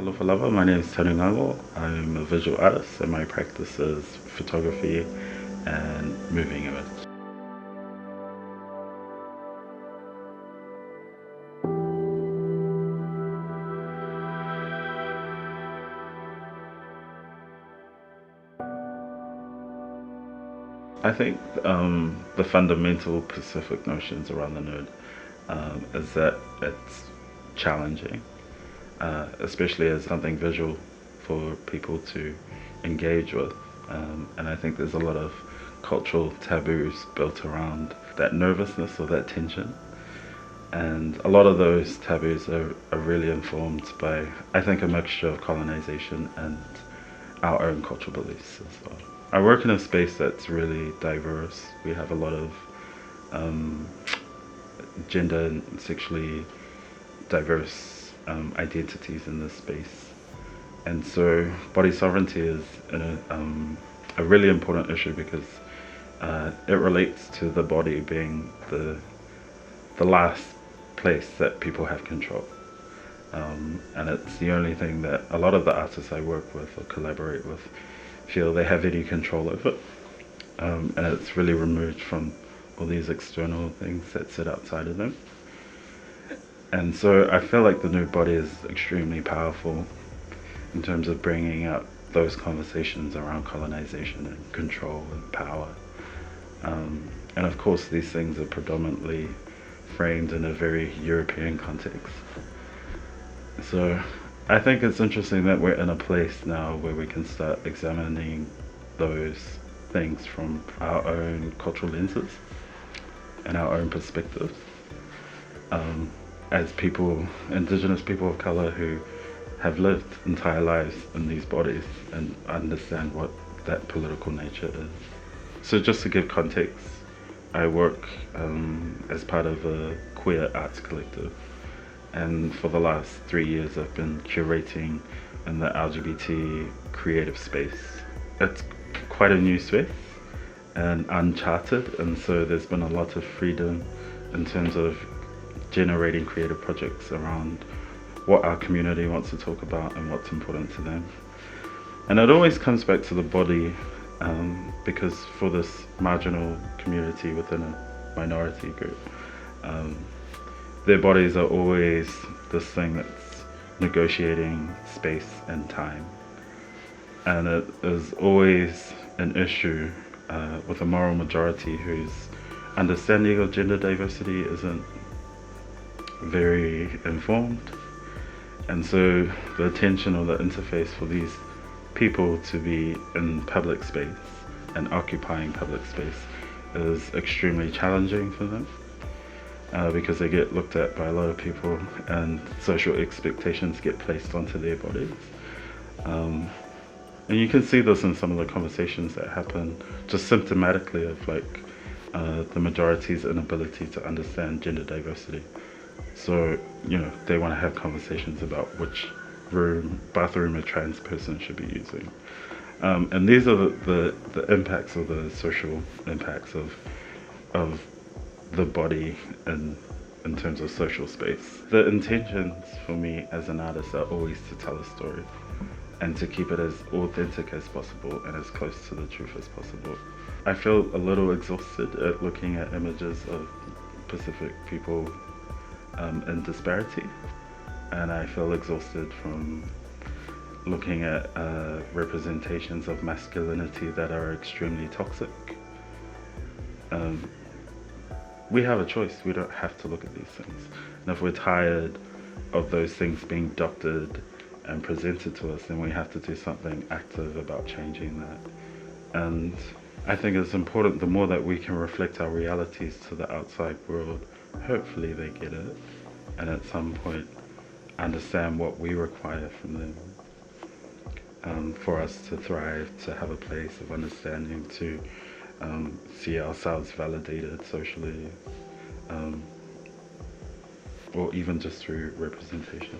Alofa lava, my name is Tanu. I'm a visual artist and my practice is photography and moving image. I think the fundamental Pacific notions around the nude is that it's challenging, especially as something visual for people to engage with. And I think there's a lot of cultural taboos built around that nervousness or that tension. And a lot of those taboos are really informed by, I think, a mixture of colonization and our own cultural beliefs as well. I work in a space that's really diverse. We have a lot of gender and sexually diverse identities in this space. And so body sovereignty is a really important issue because it relates to the body being the last place that people have control. And it's the only thing that a lot of the artists I work with or collaborate with feel they have any control over. And it's really removed from all these external things that sit outside of them. And so I feel like the nude body is extremely powerful in terms of bringing up those conversations around colonization and control and power. And of course these things are predominantly framed in a very European context. So I think it's interesting that we're in a place now where we can start examining those things from our own cultural lenses and our own perspectives. As people, indigenous people of color who have lived entire lives in these bodies and understand what that political nature is. So just to give context, I work as part of a queer arts collective, and for the last 3 years I've been curating in the LGBT creative space. It's quite a new space and uncharted, and so there's been a lot of freedom in terms of generating creative projects around what our community wants to talk about and what's important to them. And it always comes back to the body, because for this marginal community within a minority group, their bodies are always this thing that's negotiating space and time. And it is always an issue with a moral majority whose understanding of gender diversity isn't very informed. And so the attention or the interface for these people to be in public space and occupying public space is extremely challenging for them. Because they get looked at by a lot of people and social expectations get placed onto their bodies. And you can see this in some of the conversations that happen just symptomatically of like the majority's inability to understand gender diversity. So, you know, they want to have conversations about which bathroom a trans person should be using. And these are the impacts or the social impacts of the body in terms of social space. The intentions for me as an artist are always to tell a story and to keep it as authentic as possible and as close to the truth as possible. I feel a little exhausted at looking at images of Pacific people in disparity, and I feel exhausted from looking at representations of masculinity that are extremely toxic. We have a choice. We don't have to look at these things. And if we're tired of those things being doctored and presented to us, then we have to do something active about changing that. And I think it's important, the more that we can reflect our realities to the outside world, hopefully they get it, and at some point understand what we require from them for us to thrive, to have a place of understanding, to see ourselves validated socially, or even just through representation.